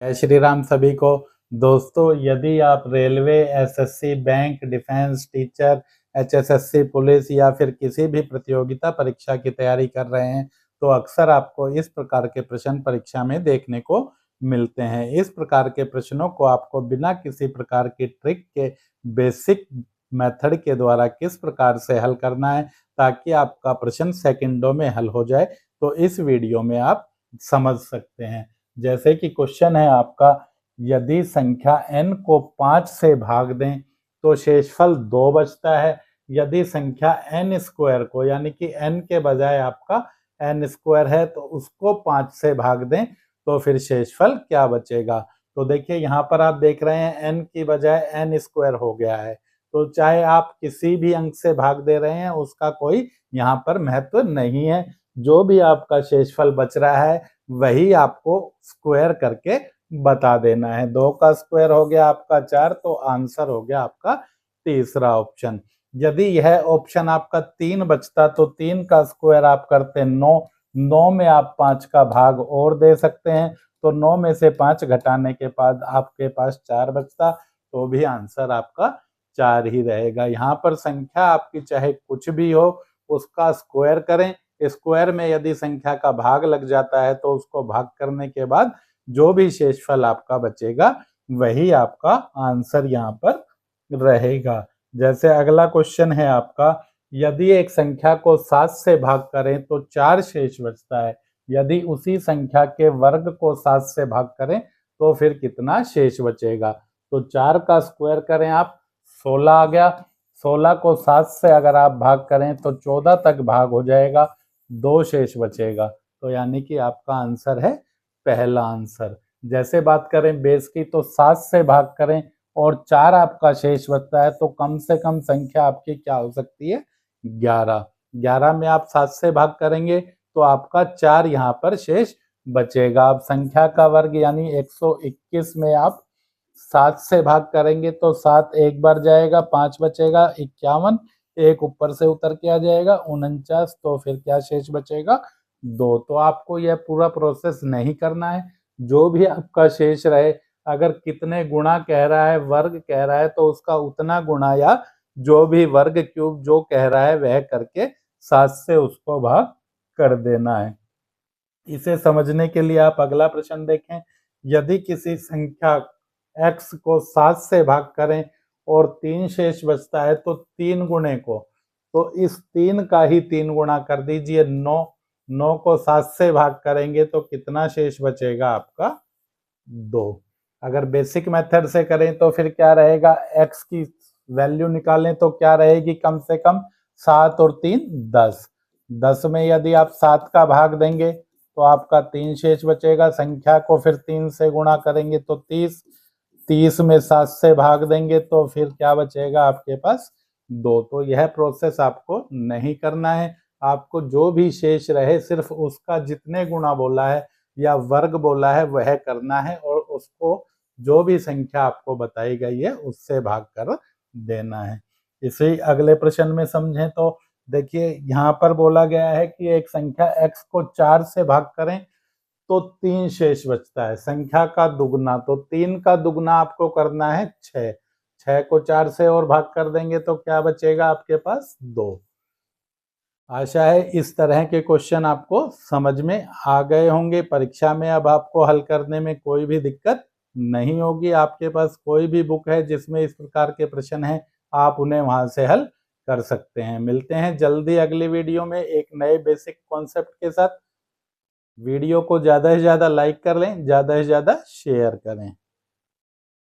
जय श्री राम सभी को। दोस्तों, यदि आप railway, SSC, bank, defence, teacher, HSSC, police या फिर किसी भी प्रतियोगिता परीक्षा की तैयारी कर रहे हैं तो अक्सर आपको इस प्रकार के प्रश्न परीक्षा में देखने को मिलते हैं। इस प्रकार के प्रश्नों को आपको बिना किसी प्रकार की ट्रिक के बेसिक मेथड के द्वारा किस प्रकार से हल करना है ताकि आपका प्रश्न सेकंडों में हल हो जाए, तो इस वीडियो में आप समझ सकते हैं। जैसे कि क्वेश्चन है आपका, यदि संख्या n को 5 से भाग दें तो शेषफल 2 बचता है। यदि संख्या n स्क्वायर को, यानी कि n के बजाय आपका n स्क्वायर है, तो उसको 5 से भाग दें तो फिर शेषफल क्या बचेगा। तो देखिए यहाँ पर आप देख रहे हैं n की बजाय n स्क्वायर हो गया है, तो चाहे आप किसी भी अंक से भाग दे रहे हैं उसका कोई यहाँ पर महत्व नहीं है। जो भी आपका शेषफल बच रहा है वही आपको स्क्वायर करके बता देना है। 2 का स्क्वायर हो गया आपका 4, तो आंसर हो गया आपका तीसरा ऑप्शन। यदि यह ऑप्शन आपका 3 बचता तो 3 का स्क्वायर आप करते 9, 9 में आप 5 का भाग और दे सकते हैं, तो 9 में से 5 घटाने के बाद आपके पास 4 बचता, तो भी आंसर आपका 4 ही रहेगा। यहाँ पर संख्या आपकी चाहे कुछ भी हो उसका स्क्वायर करें। स्क्वायर में यदि संख्या का भाग लग जाता है तो उसको भाग करने के बाद जो भी शेषफल आपका बचेगा वही आपका आंसर यहाँ पर रहेगा। जैसे अगला क्वेश्चन है आपका, यदि एक संख्या को 7 से भाग करें तो 4 शेष बचता है। यदि उसी संख्या के वर्ग को 7 से भाग करें तो फिर कितना शेष बचेगा। तो 4 का स्क्वायर करें आप, 16 आ गया। 16 को 7 से अगर आप भाग करें तो 14 तक भाग हो जाएगा, 2 शेष बचेगा, तो यानी कि आपका आंसर है पहला आंसर। जैसे बात करें बेस की, तो 7 से भाग करें और 4 आपका शेष बचता है, तो कम से कम संख्या आपकी क्या हो सकती है, 11। 11 में आप 7 से भाग करेंगे तो आपका 4 यहाँ पर शेष बचेगा। अब संख्या का वर्ग यानी 121 में आप 7 से भाग करेंगे तो 7 एक बार जाएगा, 5 बचेगा, 51, एक ऊपर से उतर के आ जाएगा 49, तो फिर क्या शेष बचेगा, 2। तो आपको यह पूरा प्रोसेस नहीं करना है। जो भी आपका शेष रहे, अगर कितने गुणा कह रहा है, वर्ग कह रहा है, तो उसका उतना गुणा या जो भी वर्ग क्यूब जो कह रहा है वह करके 7 से उसको भाग कर देना है। इसे समझने के लिए आप अगला प्रश्न देखें। यदि किसी संख्या x को 7 से भाग करें और 3 शेष बचता है तो 3 गुणे को, तो इस 3 का ही 3 गुणा कर दीजिए 9। 9 को 7 से भाग करेंगे तो कितना शेष बचेगा आपका, 2। अगर बेसिक मेथड से करें तो फिर क्या रहेगा, x की वैल्यू निकालें तो क्या रहेगी, कम से कम 7 और 3 10। 10 में यदि आप 7 का भाग देंगे तो आपका 3 शेष बचेगा। संख्या को फिर 3 से गुणा करेंगे तो 30। 30 में 7 से भाग देंगे तो फिर क्या बचेगा आपके पास, 2। तो यह प्रोसेस आपको नहीं करना है। आपको जो भी शेष रहे सिर्फ उसका जितने गुणा बोला है या वर्ग बोला है वह करना है, और उसको जो भी संख्या आपको बताई गई है उससे भाग कर देना है। इसे अगले प्रश्न में समझें तो देखिए यहाँ पर बोला गया है कि एक संख्या x को 4 से भाग करें तो 3 शेष बचता है। संख्या का दुगना, तो 3 का दुगना आपको करना है 6। 6 को 4 से और भाग कर देंगे तो क्या बचेगा आपके पास, 2। आशा है इस तरह के क्वेश्चन आपको समझ में आ गए होंगे। परीक्षा में अब आपको हल करने में कोई भी दिक्कत नहीं होगी। आपके पास कोई भी बुक है जिसमें इस प्रकार के प्रश्न हैं, आप उन्हें वहां से हल कर सकते हैं। मिलते हैं जल्दी अगली वीडियो में एक नए बेसिक कॉन्सेप्ट के साथ। वीडियो को ज़्यादा से ज़्यादा लाइक कर लें, ज़्यादा से ज़्यादा शेयर करें।